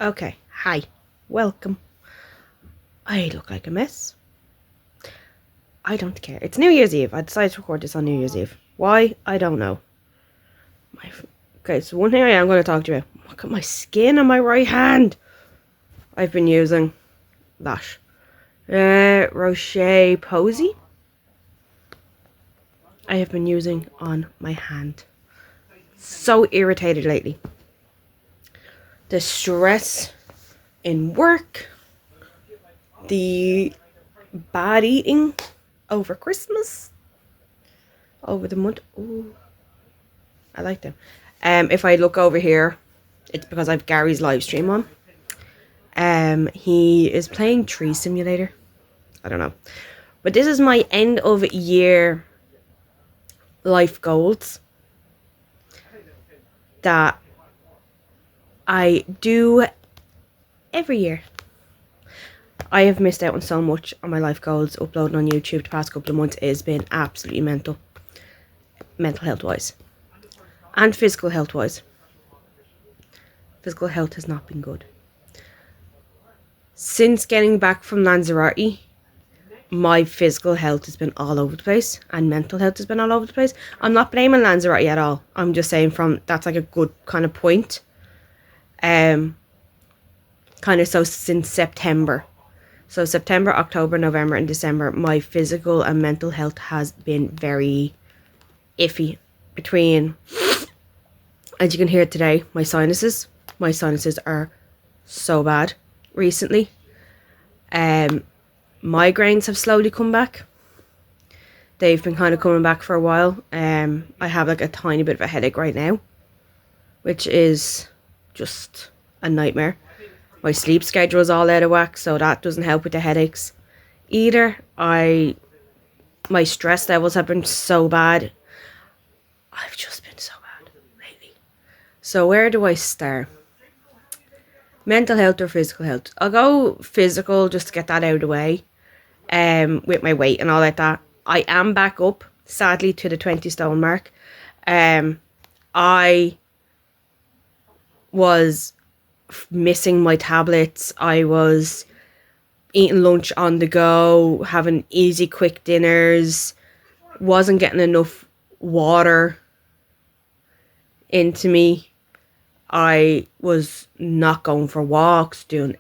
Okay, hi, welcome. I look like a mess. I don't care. It's New Year's Eve. I decided to record this on New Year's Eve. Why? I don't know. Okay, so one thing I am going to talk to you about. Look at my skin on my right hand. I've been using that. Roche Posay. I have been using on my hand. So irritated lately. The stress in work. The bad eating over Christmas. Over the month. Ooh. I like them. If I look over here, it's because I've Gary's live stream on. He is playing Tree Simulator. I don't know. But this is my end of year life goals that I do every year. I have missed out on so much on my life goals. Uploading on YouTube the past couple of months has been absolutely mental health wise. And physical health wise. Physical health has not been good. Since getting back from Lanzarote, my physical health has been all over the place. And mental health has been all over the place. I'm not blaming Lanzarote at all. I'm just saying that's like a good kind of point. Kind of so since September. So September, October, November and December, my physical and mental health has been very iffy. Between, as you can hear today, my sinuses are so bad recently. Migraines have slowly come back. They've been kind of coming back for a while. I have like a tiny bit of a headache right now, which is just a nightmare. My sleep schedule is all out of whack, so that doesn't help with the headaches either. My stress levels have been so bad. I've just been so bad lately. So where do I start? Mental health or physical health? I'll go physical just to get that out of the way. With my weight and all like that. I am back up, sadly, to the 20 stone mark. I was missing my tablets. I was eating lunch on the go, having easy, quick dinners. Wasn't getting enough water into me. I was not going for walks, doing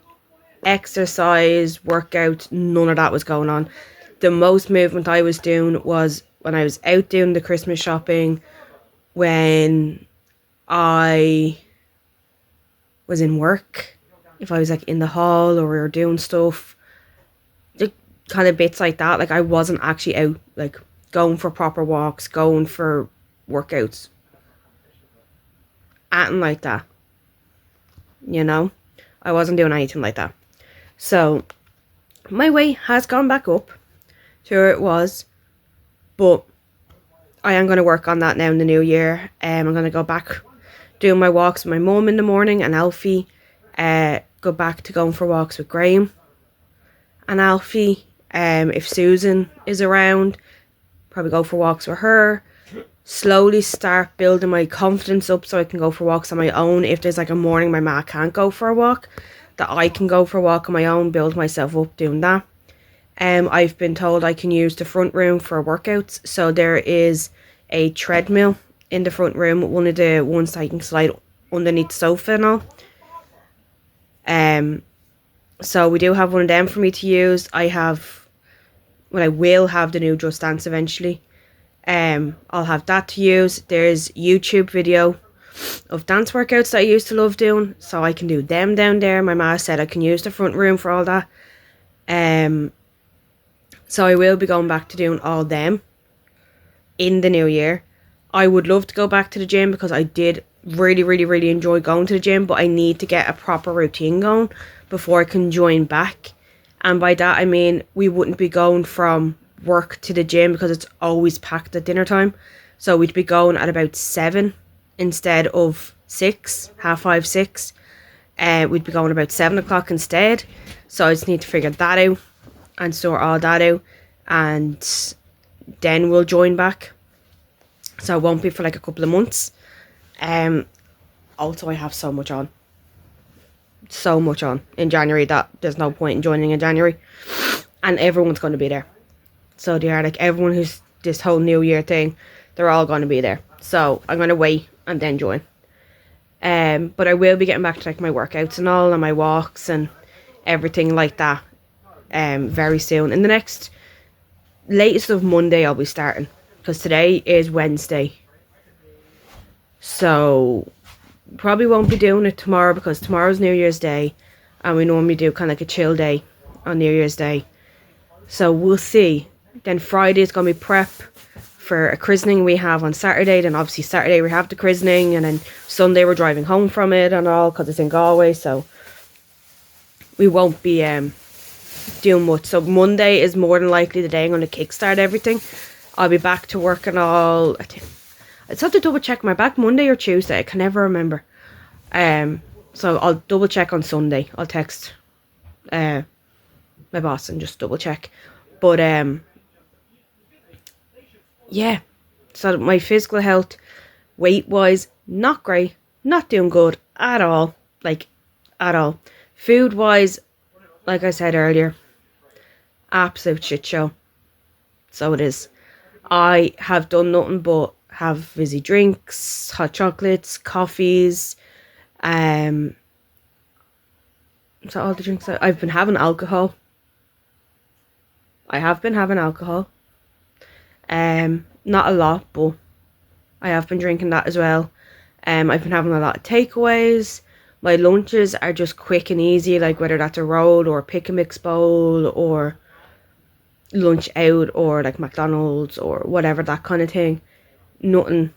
exercise, workouts, none of that was going on. The most movement I was doing was when I was out doing the Christmas shopping, when I was in work, if I was like in the hall or we were doing stuff, the kind of bits like that. Like I wasn't actually out like going for proper walks, going for workouts, acting like that, you know. I wasn't doing anything like that. So my weight has gone back up to where it was, but I am going to work on that now in the new year. I'm going to go back doing my walks with my mum in the morning and Alfie. Go back to going for walks with Graham and Alfie. If Susan is around, probably go for walks with her. Slowly start building my confidence up so I can go for walks on my own. If there's like a morning my ma can't go for a walk, that I can go for a walk on my own, build myself up doing that. I've been told I can use the front room for workouts. So there is a treadmill in the front room, one of the ones that you can slide underneath the sofa and all. So we do have one of them for me to use. I will have the new Just Dance eventually. I'll have that to use. There's YouTube video of dance workouts that I used to love doing, so I can do them down there. My ma said I can use the front room for all that. So I will be going back to doing all them in the new year. I would love to go back to the gym because I did really, really, really enjoy going to the gym, but I need to get a proper routine going before I can join back. And by that I mean we wouldn't be going from work to the gym because it's always packed at dinner time. So we'd be going at about 7 instead of 6, 5:30, 6. We'd be going about 7 o'clock instead. So I just need to figure that out and sort all that out, and then we'll join back. So it won't be for like a couple of months. Also I have so much on. so much on in January that there's no point in joining in January. And everyone's going to be there. So they are, like, everyone who's this whole New Year thing, they're all going to be there. So I'm going to wait and then join. But I will be getting back to, like, my workouts and all, and my walks and everything like that very soon. In the next latest of Monday I'll be starting, because today is Wednesday. So probably won't be doing it tomorrow, because tomorrow's New Year's Day and we normally do kind of like a chill day on New Year's Day. So we'll see. Then Friday is going to be prep for a christening we have on Saturday. Then obviously Saturday we have the christening, and then Sunday we're driving home from it and all, because it's in Galway, so we won't be doing much. So Monday is more than likely the day I'm going to kickstart everything. I'll be back to work and all. I just have to double check. My back Monday or Tuesday, I can never remember. So I'll double check on Sunday. I'll text my boss and just double check. But yeah, so my physical health, weight wise, not great, not doing good at all, like at all. Food wise, like I said earlier, absolute shit show. So it is. I have done nothing but have fizzy drinks, hot chocolates, coffees. So all the drinks I've been having alcohol. I have been having alcohol. Not a lot, but I have been drinking that as well. I've been having a lot of takeaways. My lunches are just quick and easy, like whether that's a roll or a pick and mix bowl or lunch out or like McDonald's or whatever, that kind of thing. Nothing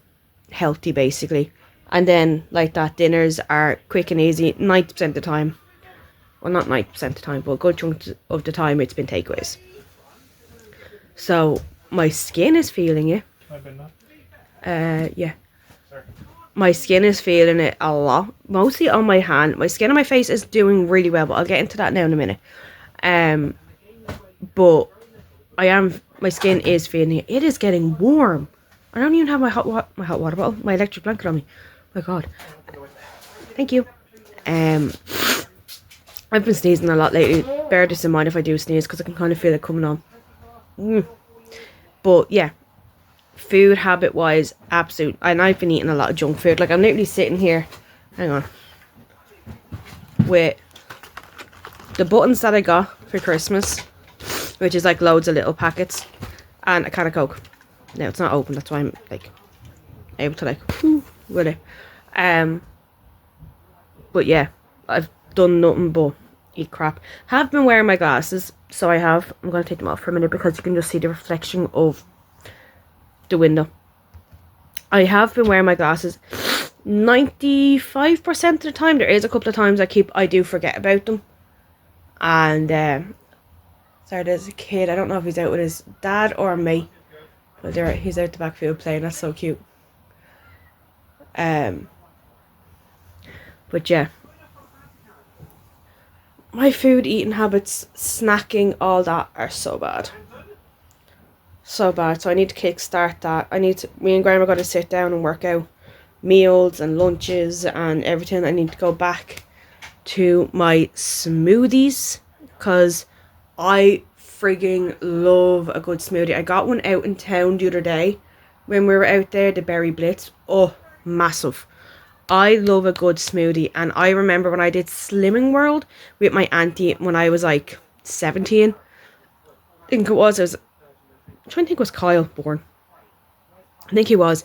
healthy basically. And then like that, dinners are quick and easy 90% of the time. Well, not 90% of the time, but a good chunk of the time it's been takeaways. So my skin is feeling it. Yeah. My skin is feeling it a lot. Mostly on my hand. My skin on my face is doing really well, but I'll get into that now in a minute. But my skin is feeling it. It is getting warm. I don't even have my hot water bottle, my electric blanket on me. My God. Thank you. I've been sneezing a lot lately. Bear this in mind if I do sneeze, because I can kind of feel it coming on. But yeah, food habit wise, absolute. And I've been eating a lot of junk food. Like I'm literally sitting here, hang on, with the buttons that I got for Christmas, which is like loads of little packets, and a can of Coke. Now it's not open, that's why I'm like able to like with it. But yeah, I've done nothing but eat crap. Have been wearing my glasses, so I have. I'm going to take them off for a minute because you can just see the reflection of the window. I have been wearing my glasses 95% of the time. There is a couple of times I do forget about them. And sorry, there's a kid. I don't know if he's out with his dad or me, but he's out the backfield playing. That's so cute. But yeah, my food eating habits, snacking, all that are so bad. So bad. So I need to kickstart that. Me and Graham are going to sit down and work out meals and lunches and everything. I need to go back to my smoothies, because I frigging love a good smoothie. I got one out in town the other day when we were out there, the Berry Blitz. Oh, massive. I love a good smoothie. And I remember when I did Slimming World with my auntie when I was like 17. I think it was. I'm trying to think, was Kyle born? I think he was.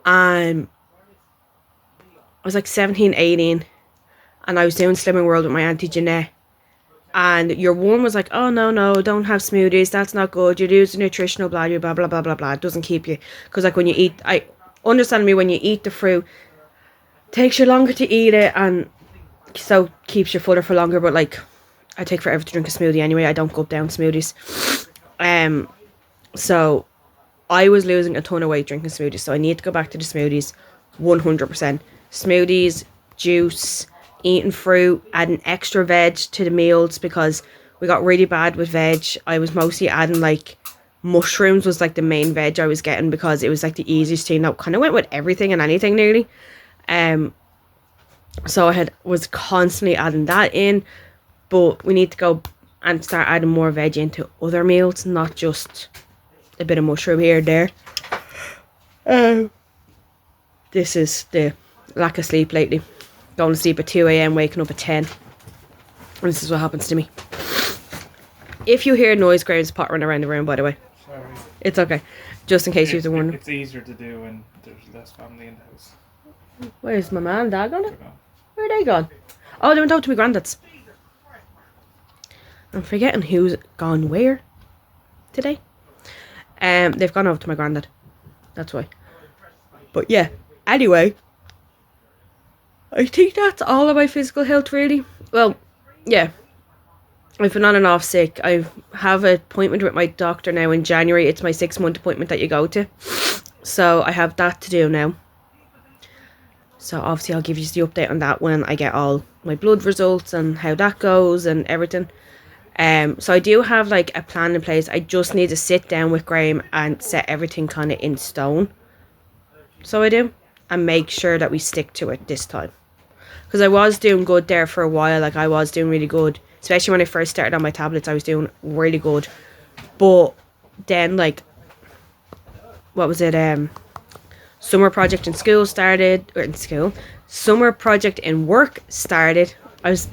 I was like 17, 18. And I was doing Slimming World with my auntie Jeanette. And your one was like, oh, no, don't have smoothies. That's not good. You lose the nutritional value, blah, blah, blah, blah, blah. It doesn't keep you. Because like when you eat, understand me, when you eat the fruit, takes you longer to eat it, and so keeps you fuller for longer. But like, I take forever to drink a smoothie anyway. I don't gulp down smoothies. So I was losing a ton of weight drinking smoothies, so I need to go back to the smoothies 100%. Smoothies, juice, eating fruit, adding extra veg to the meals, because we got really bad with veg. I was mostly adding like mushrooms was like the main veg I was getting, because it was like the easiest thing. That kind of went with everything and anything nearly. So I was constantly adding that in, but we need to go and start adding more veg into other meals, not just a bit of mushroom here and there. This is the lack of sleep lately. Going to sleep at 2 a.m, waking up at 10. And this is what happens to me. If you hear noise, Graham's pottering around the room, by the way. Sorry. It's okay. Just in case you were wondering. It's easier to do when there's less family in the house. Where's my man and dad gone? They're gone. Where are they gone? Oh, they went out to my granddad's. I'm forgetting who's gone where today. They've gone over to my granddad. That's why. But yeah, anyway, I think that's all of my physical health really. Well, yeah, I've been on and off sick. I have an appointment with my doctor now in January. It's my 6-month appointment that you go to. So I have that to do now. So obviously I'll give you the update on that when I get all my blood results and how that goes and everything. So I do have like a plan in place. I just need to sit down with Graham and set everything kind of in stone. So I do. And make sure that we stick to it this time. Because I was doing good there for a while. Like I was doing really good. Especially when I first started on my tablets. I was doing really good. But then like, what was it? Summer project in school started. Or in school. Summer project in work started. I was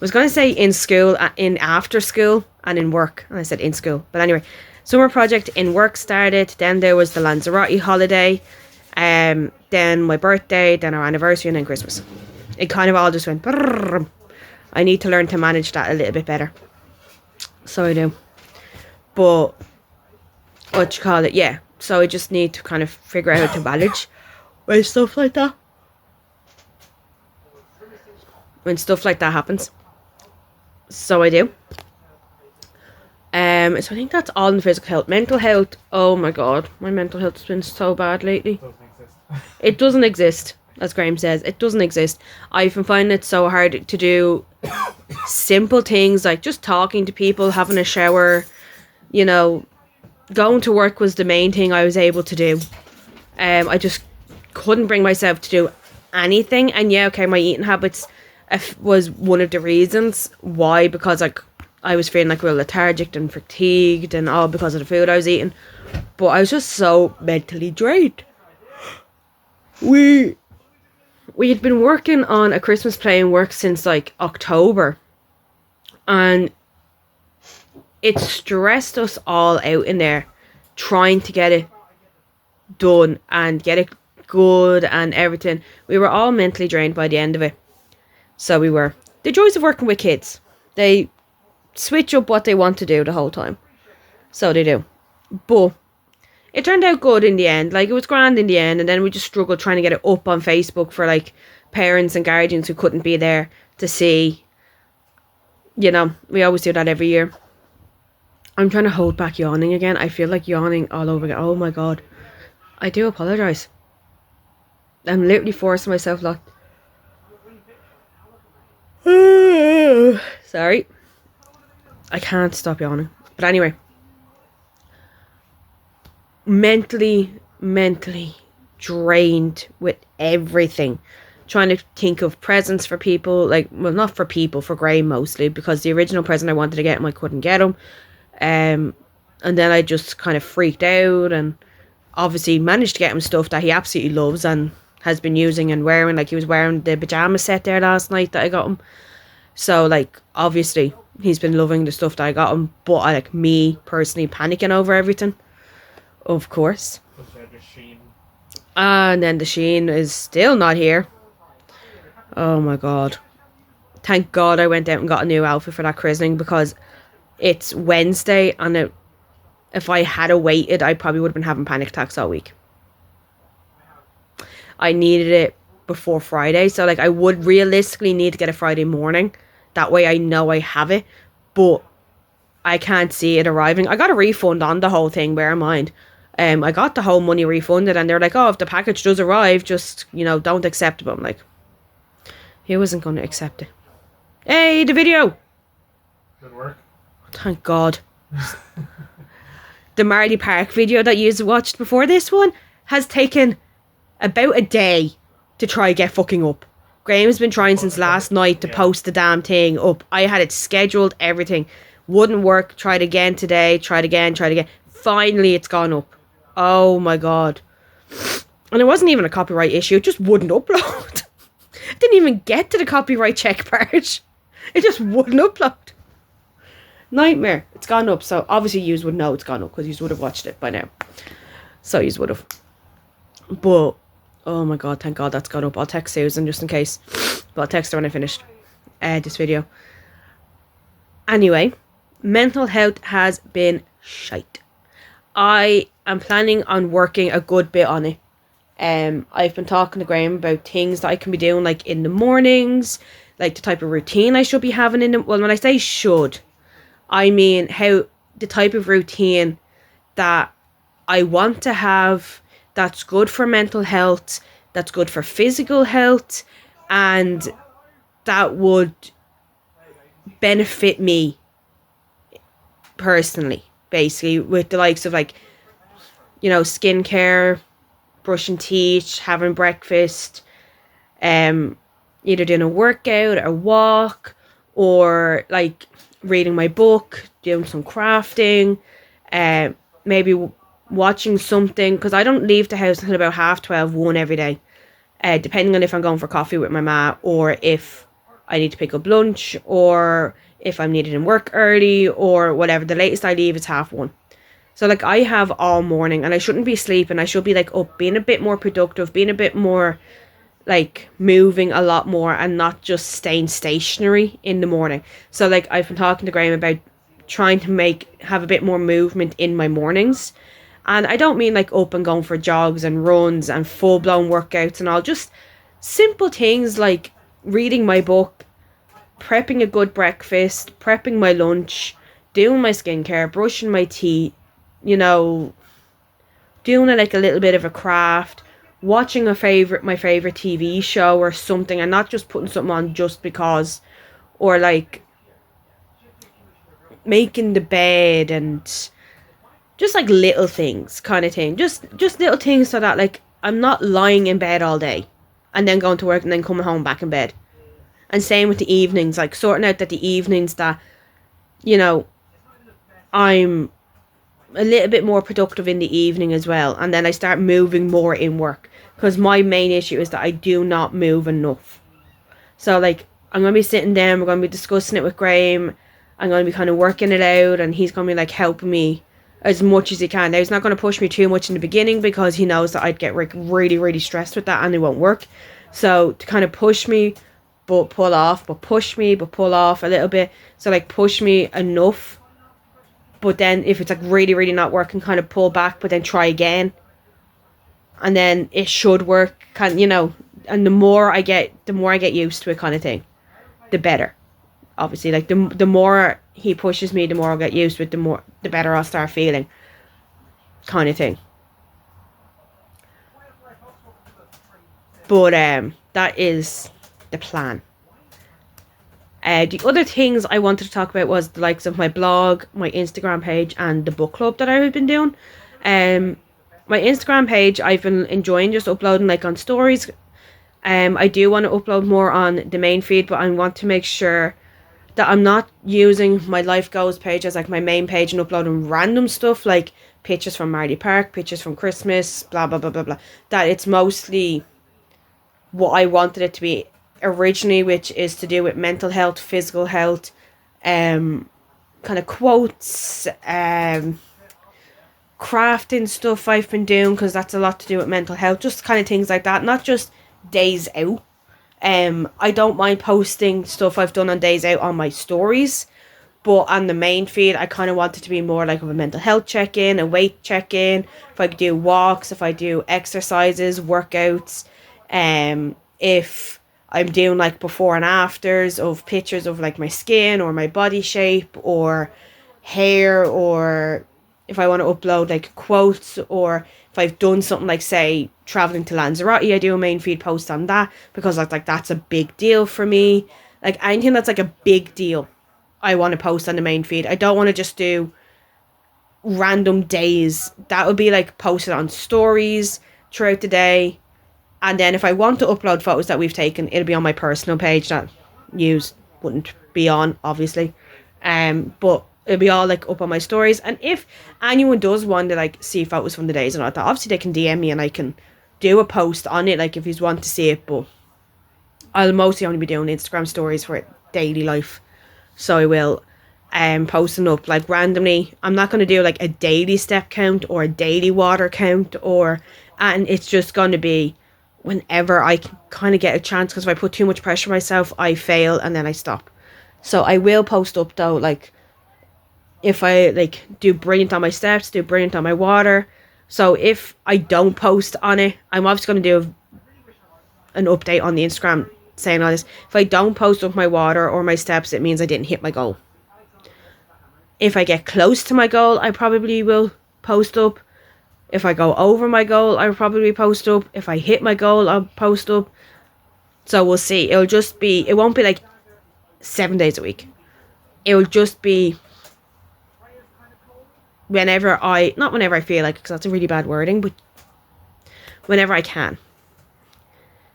going to say in school, in after school, and in work. And I said in school. But anyway, summer project in work started. Then there was the Lanzarote holiday. Then my birthday, then our anniversary, and then Christmas. It kind of all just went. Brrr. I need to learn to manage that a little bit better. So I do. But, what you call it, yeah. So I just need to kind of figure out how to manage when stuff like that. When stuff like that happens. So I do. So I think that's all in physical health. Mental health, oh my god, my mental health has been so bad lately. It doesn't exist, as Graham says. It doesn't exist. I've been finding it so hard to do simple things like just talking to people, having a shower, you know, going to work was the main thing I was able to do. I just couldn't bring myself to do anything. And yeah, okay, my eating habits was one of the reasons why, because like I was feeling like real lethargic and fatigued and all because of the food I was eating. But I was just so mentally drained. We had been working on a Christmas play in work since like October. And it stressed us all out in there trying to get it done and get it good and everything. We were all mentally drained by the end of it. So we were. The joys of working with kids. They switch up what they want to do the whole time. So they do. But it turned out good in the end. Like, it was grand in the end. And then we just struggled trying to get it up on Facebook for, like, parents and guardians who couldn't be there to see. You know, we always do that every year. I'm trying to hold back yawning again. I feel like yawning all over again. Oh, my God. I do apologise. I'm literally forcing myself not. Sorry. I can't stop yawning. But anyway. Mentally drained with everything. Trying to think of presents for people. Like, well, not for people, for Graham mostly. Because the original present I wanted to get him, I couldn't get him. And then I just kind of freaked out. And obviously managed to get him stuff that he absolutely loves and has been using and wearing. Like, he was wearing the pajama set there last night that I got him. So, like, obviously, he's been loving the stuff that I got him. But, like, me, personally, panicking over everything. Of course. And then the Shein is still not here. Oh, my God. Thank God I went out and got a new outfit for that christening. Because it's Wednesday. And if I had waited, I probably would have been having panic attacks all week. I needed it before Friday. So, like, I would realistically need to get a Friday morning. That way I know I have it. But I can't see it arriving. I got a refund on the whole thing, bear in mind. I got the whole money refunded. And they're like, oh, if the package does arrive, just, you know, don't accept it. But I'm like, he wasn't going to accept it. Hey, the video! Good work. Thank God. The Marley Park video that you watched before this one has taken about a day to try get fucking up. Graham's been trying since last night to Yeah. post the damn thing up. I had it scheduled, everything. Wouldn't work. Tried again today. Tried again. Finally, it's gone up. Oh my god. And it wasn't even a copyright issue. It just wouldn't upload. Didn't even get to the copyright check part. It just wouldn't upload. Nightmare. It's gone up. So obviously you would know it's gone up because you would have watched it by now. So you would have. But, oh my god, thank god that's gone up. I'll text Susan just in case. But I'll text her when I finished this video. Anyway, mental health has been shite. I am planning on working a good bit on it. I've been talking to Graham about things that I can be doing like in the mornings, like the type of routine I should be having in the, well, when I say should, I mean how the type of routine that I want to have that's good for mental health, that's good for physical health, and that would benefit me personally, basically, with the likes of like, you know, skincare, brushing teeth, having breakfast, either doing a workout, a walk, or like reading my book, doing some crafting, maybe watching something, because I don't leave the house until about 12:30, 1 every day, depending on if I'm going for coffee with my ma, or if I need to pick up lunch, or if I'm needed in work early, or whatever. The latest I leave is 1:30. So like I have all morning, and I shouldn't be sleeping. I should be like up, being a bit more productive, being a bit more like moving a lot more, and not just staying stationary in the morning. So like I've been talking to Graham about trying to have a bit more movement in my mornings. And I don't mean like up and going for jogs and runs and full blown workouts and all, just simple things like reading my book, prepping a good breakfast, prepping my lunch, doing my skincare, brushing my teeth, you know, doing like a little bit of a craft, watching my favorite TV show or something, and not just putting something on just because, or like making the bed, and just like little things kind of thing, just little things, so that like I'm not lying in bed all day and then going to work and then coming home back in bed. And same with the evenings, like sorting out that the evenings that, you know, I'm a little bit more productive in the evening as well, and then I start moving more in work, because my main issue is that I do not move enough. So like I'm going to be sitting down, we're going to be discussing it with Graham, I'm going to be kind of working it out, and he's going to be like helping me as much as he can. Now he's not going to push me too much in the beginning, because he knows that I'd get like really stressed with that and it won't work. So to kind of push me but pull off, but push me but pull off a little bit, so like push me enough, but then if it's like really not working, kind of pull back but then try again, and then it should work, kind, you know. And the more I get used to it, kind of thing, the better. Obviously, like the more he pushes me, the more I'll get used to it, the better I'll start feeling, kind of thing. But that is the plan. The other things I wanted to talk about was the likes of my blog, my Instagram page, and the book club that I've been doing. My Instagram page, I've been enjoying just uploading like on stories. I do want to upload more on the main feed, but I want to make sure that I'm not using my life goals page as like my main page and uploading random stuff like pictures from Marley Park, pictures from Christmas, blah blah blah blah blah. That it's mostly what I wanted it to be originally, which is to do with mental health, physical health, kind of quotes, crafting stuff I've been doing, because that's a lot to do with mental health, just kind of things like that, not just days out. I don't mind posting stuff I've done on days out on my stories, but on the main feed I kind of want it to be more like of a mental health check-in, a weight check-in, if I do walks, if I do exercises, workouts, if I'm doing like before and afters of pictures of like my skin or my body shape or hair, or if I want to upload like quotes, or if I've done something like, say, traveling to Lanzarote, I do a main feed post on that, because like that's a big deal for me. Like anything that's like a big deal, I want to post on the main feed. I don't want to just do random days. That would be like posted on stories throughout the day. And then if I want to upload photos that we've taken, it'll be on my personal page that news wouldn't be on, obviously. But it'll be all like up on my stories. And if anyone does want to like see photos from the days and all that, obviously they can DM me and I can do a post on it, like if you want to see it. But I'll mostly only be doing Instagram stories for daily life. So I will posting up like randomly. I'm not going to do like a daily step count or a daily water count, and it's just going to be whenever I kind of get a chance, because if I put too much pressure on myself, I fail and then I stop. So I will post up though, like if I like do brilliant on my steps, do brilliant on my water. So if I don't post on it, I'm obviously going to do an update on the Instagram saying all this. If I don't post up my water or my steps, it means I didn't hit my goal. If I get close to my goal, I probably will post up. If I go over my goal, I'll probably post up. If I hit my goal, I'll post up. So we'll see. It won't be like 7 days a week. It will just be not whenever I feel like, because that's a really bad wording, but whenever I can.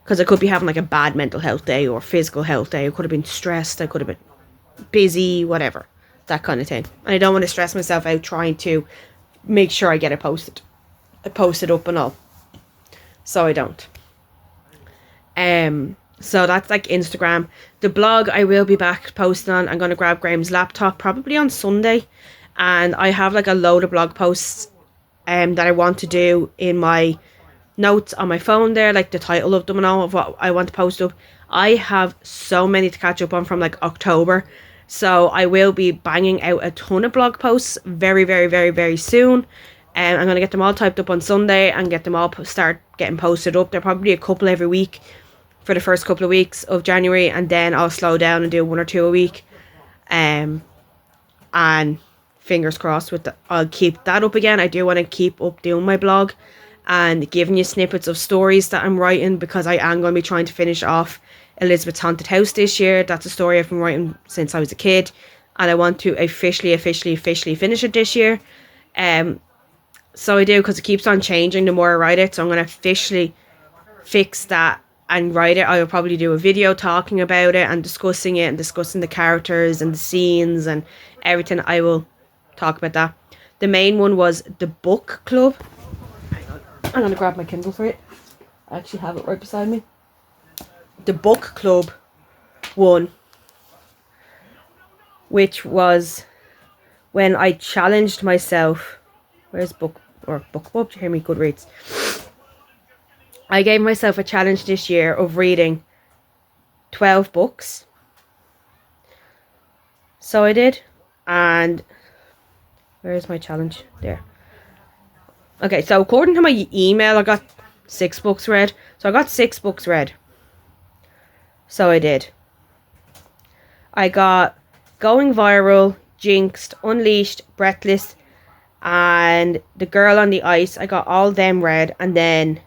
Because I could be having like a bad mental health day or physical health day. I could have been stressed. I could have been busy, whatever. That kind of thing. And I don't want to stress myself out trying to make sure I get it posted. I post it up and all. So I don't. So that's like Instagram. The blog I will be back posting on. I'm going to grab Graham's laptop probably on Sunday. And I have like a load of blog posts that I want to do in my notes on my phone there, like the title of them and all of what I want to post up. I have so many to catch up on from like October. So I will be banging out a ton of blog posts very, very, very, very soon. And I'm going to get them all typed up on Sunday and get them all start getting posted up. There are probably a couple every week for the first couple of weeks of January. And then I'll slow down and do 1 or 2 a week. And fingers crossed I'll keep that up again. I do want to keep up doing my blog and giving you snippets of stories that I'm writing, because I am going to be trying to finish off Elizabeth's Haunted House this year. That's a story I've been writing since I was a kid, and I want to officially finish it this year. So I do, because it keeps on changing the more I write it. So I'm going to officially fix that and write it. I will probably do a video talking about it and discussing it and discussing the characters and the scenes and everything. I will talk about that. The main one was the book club. Hang on, I'm going to grab my Kindle for it. I actually have it right beside me. The book club one, which was when I challenged myself. Where's book club? Do you hear me? Goodreads. I gave myself a challenge this year of reading 12 books. So I did. And where's my challenge? There. Okay, so according to my email, I got 6 books read. So I got 6 books read. So I did. I got Going Viral, Jinxed, Unleashed, Breathless, and The Girl on the Ice. I got all them read, and then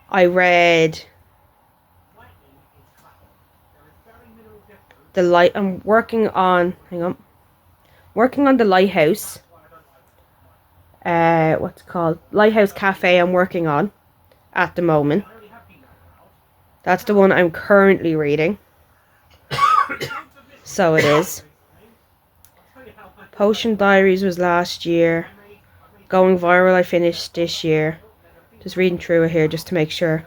I read I'm working on The Lighthouse. What's it called? Lighthouse Cafe I'm working on at the moment. That's the one I'm currently reading. So it is. Potion Diaries was last year. Going Viral I finished this year. Just reading through it here just to make sure.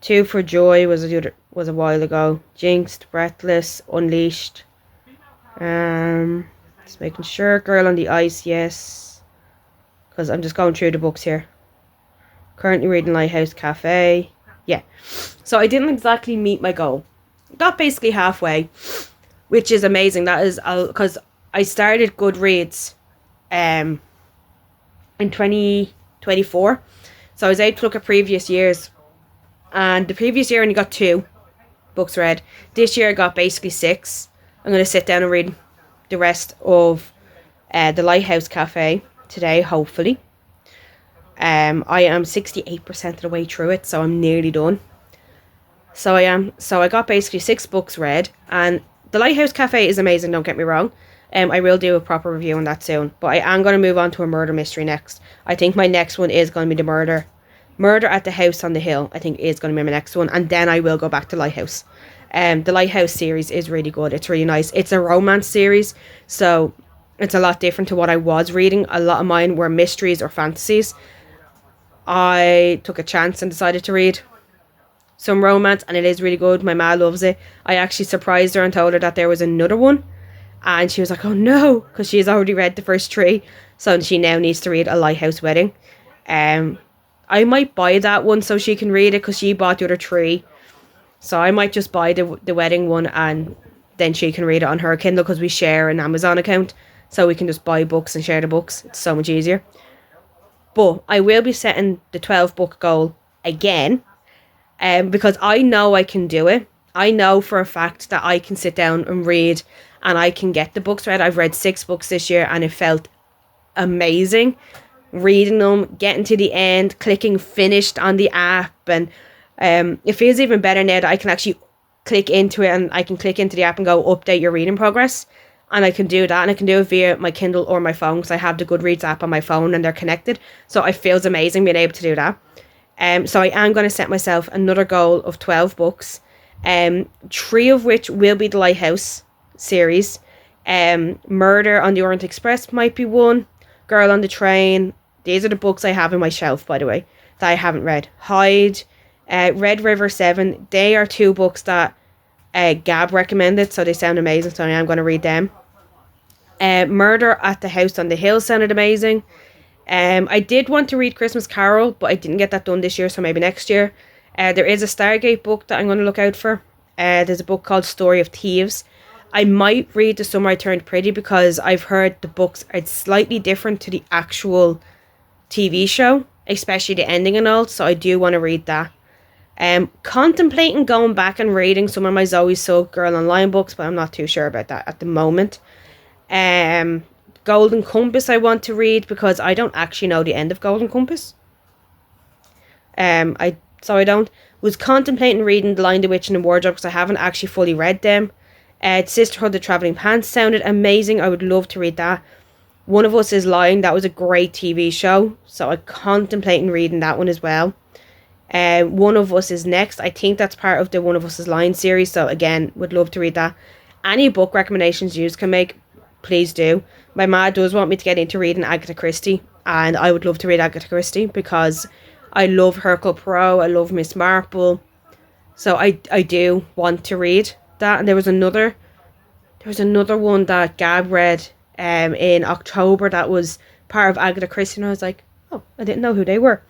2 for Joy was a while ago. Jinxed, Breathless, Unleashed. Just making sure. Girl on the Ice, yes. Because I'm just going through the books here. Currently reading Lighthouse Cafe. Yeah. So I didn't exactly meet my goal. Got basically halfway, which is amazing. That is because I started Goodreads in 2024. So I was able to look at previous years. And the previous year I only got 2 books read. This year I got basically 6. I'm going to sit down and read the rest of The Lighthouse Cafe today, hopefully. I am 68% of the way through it, so I'm nearly done. So I am. So I got basically 6 books read, and The Lighthouse Cafe is amazing, don't get me wrong. I will do a proper review on that soon, but I am going to move on to a murder mystery next. I think my next one is going to be the murder Murder at the House on the Hill, I think, is going to be my next one. And then I will go back to Lighthouse. The Lighthouse series is really good. It's really nice. It's a romance series, so it's a lot different to what I was reading. A lot of mine were mysteries or fantasies. I took a chance and decided to read some romance, and it is really good. My ma loves it. I actually surprised her and told her that there was another one, and she was like, oh no, because she's already read the first 3, so she now needs to read A Lighthouse Wedding. I might buy that one so she can read it, because she bought the other 3, so I might just buy the wedding one, and then she can read it on her Kindle, because we share an Amazon account, so we can just buy books and share the books. It's so much easier. But I will be setting the 12 book goal again, because I know I can do it. I know for a fact that I can sit down and read, and I can get the books read. I've read 6 books this year, and it felt amazing reading them, getting to the end, clicking finished on the app, and it feels even better now that I can actually click into it, and I can click into the app and go update your reading progress, and I can do that, and I can do it via my Kindle or my phone, because I have the Goodreads app on my phone and they're connected, so it feels amazing being able to do that. So I am going to set myself another goal of 12 books, 3 of which will be the Lighthouse series. Murder on the Orient Express might be one. Girl on the Train. These are the books I have in my shelf, by the way, that I haven't read. Hyde, Red River 7. They are 2 books that Gab recommended, so they sound amazing, so I am going to read them. Murder at the House on the Hill sounded amazing. I did want to read Christmas Carol, but I didn't get that done this year, so maybe next year. There is a Stargate book that I'm going to look out for. There's a book called Story of Thieves. I might read The Summer I Turned Pretty, because I've heard the books are slightly different to the actual TV show, especially the ending and all, so I do want to read that. Contemplating going back and reading some of my Zoe Sugg Girl Online books, but I'm not too sure about that at the moment. Golden Compass I want to read, because I don't actually know the end of Golden Compass. I was contemplating reading The Lion, the Witch and the Wardrobe, because I haven't actually fully read them. Sisterhood, the Travelling Pants sounded amazing. I would love to read that. One of Us is Lying. That was a great TV show, so I'm contemplating reading that one as well. One of Us is Next. I think that's part of the One of Us is Lying series, so again, would love to read that. Any book recommendations you can make, please do. My ma does want me to get into reading Agatha Christie, and I would love to read Agatha Christie, because I love Hercule Poirot, I love Miss Marple, so I do want to read that. And there was another one that Gab read in October that was part of Agatha Christie, and I was like, oh, I didn't know who they were.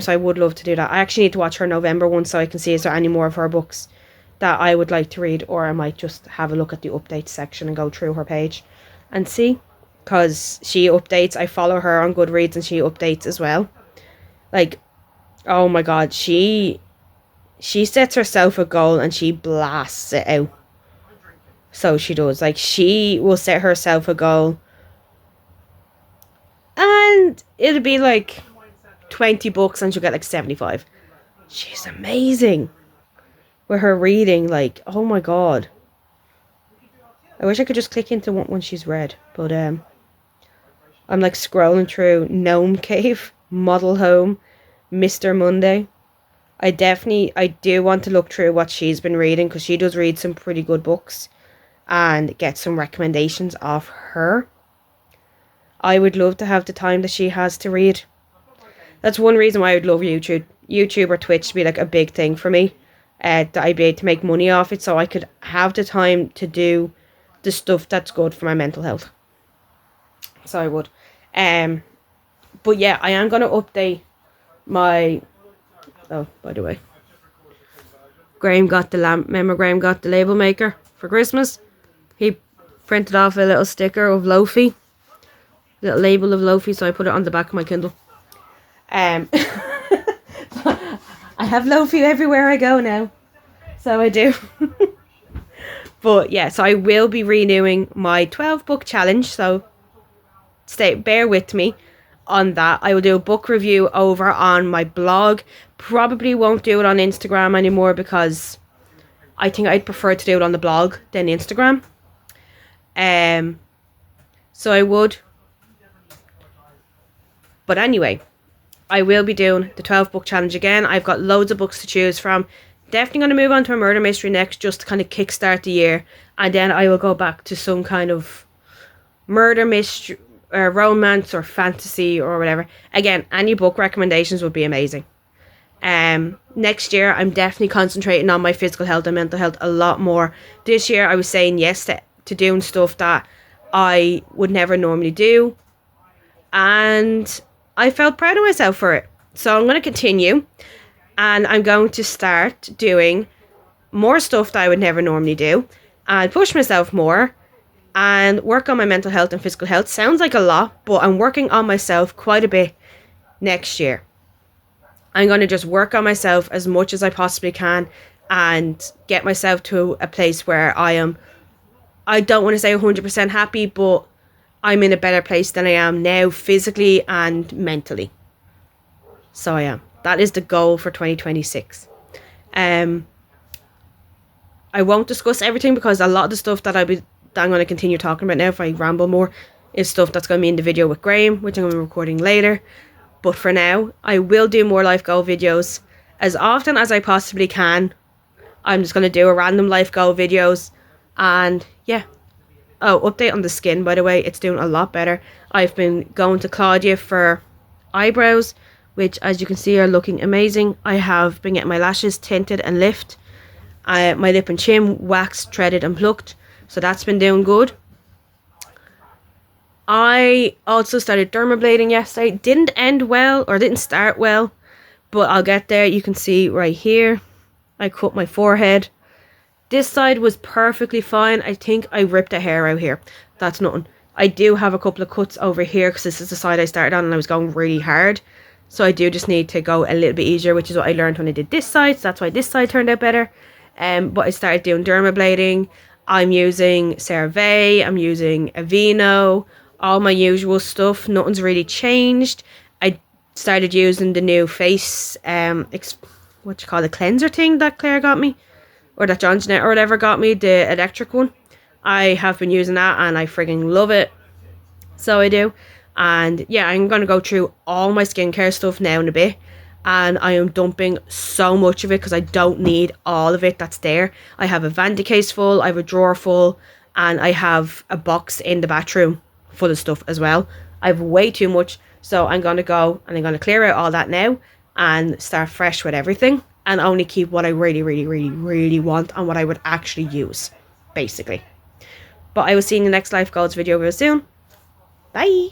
So I would love to do that. I actually need to watch her November one, so I can see is there any more of her books that I would like to read, or I might just have a look at the updates section and go through her page and see, because she updates. I follow her on Goodreads, and she updates as well. Like, oh my god, she sets herself a goal and she blasts it out. So she does. Like, she will set herself a goal, and it'll be like 20 books, and she'll get like 75. She's amazing with her reading. Like, oh my god, I wish I could just click into one she's read, but I'm like scrolling through Gnome Cave, Model Home, Mr. Monday. I do want to look through what she's been reading, because she does read some pretty good books, and get some recommendations of her. I would love to have the time that she has to read. That's one reason why I would love YouTube or Twitch to be like a big thing for me. That I'd be able to make money off it, so I could have the time to do the stuff that's good for my mental health. So I would. But yeah, I am going to update my... Oh, by the way, Graham got the remember Graham got the label maker for Christmas. He printed off a little sticker of Lofi, little label of Lofi, so I put it on the back of my Kindle. I have Lofi everywhere I go now, so I do. But yeah, so I will be renewing my 12 book challenge, so bear with me on that. I will do a book review over on my blog. Probably won't do it on Instagram anymore, because I think I'd prefer to do it on the blog than Instagram. So I would. But anyway, I will be doing the 12 book challenge again. I've got loads of books to choose from. Definitely going to move on to a murder mystery next, just to kind of kickstart the year. And then I will go back to some kind of murder mystery, romance or fantasy or whatever. Again, any book recommendations would be amazing. Next year, I'm definitely concentrating on my physical health and mental health a lot more. This year, I was saying yes to doing stuff that I would never normally do. And I felt proud of myself for it. So I'm going to continue. And I'm going to start doing more stuff that I would never normally do. And push myself more. And work on my mental health and physical health. Sounds like a lot, but I'm working on myself quite a bit next year. I'm going to just work on myself as much as I possibly can. And get myself to a place where I don't want to say 100% happy, but I'm in a better place than I am now, physically and mentally. So I am. That is the goal for 2026. I won't discuss everything because a lot of the stuff that I'm going to continue talking about now, if I ramble more, is stuff that's going to be in the video with Graham, which I'm going to be recording later. But for now, I will do more life goal videos as often as I possibly can. I'm just going to do a random life goal videos. And yeah. Oh, update on the skin, by the way. It's doing a lot better. I've been going to Claudia for eyebrows, which as you can see are looking amazing. I have been getting my lashes tinted and lift. My lip and chin waxed, threaded and plucked. So that's been doing good. I also started dermablading yesterday. Didn't end well, or didn't start well. But I'll get there. You can see right here. I cut my forehead. This side was perfectly fine. I think I ripped a hair out here. That's nothing. I do have a couple of cuts over here because this is the side I started on and I was going really hard. So I do just need to go a little bit easier, which is what I learned when I did this side. So that's why this side turned out better. But I started doing dermablading. I'm using CeraVe. I'm using Aveeno. All my usual stuff. Nothing's really changed. I started using the new face, cleanser thing that Claire got me. Or that John Jeanette or whatever got me. The electric one. I have been using that and I frigging love it. So I do. And yeah, I'm going to go through all my skincare stuff now in a bit. And I am dumping so much of it because I don't need all of it that's there. I have a vanity case full, I have a drawer full, and I have a box in the bathroom full of stuff as well. I have way too much. So I'm going to go and I'm going to clear out all that now and start fresh with everything. And only keep what I really, really, really, really want and what I would actually use, basically. But I will see you in the next Life Goals video real soon. Bye!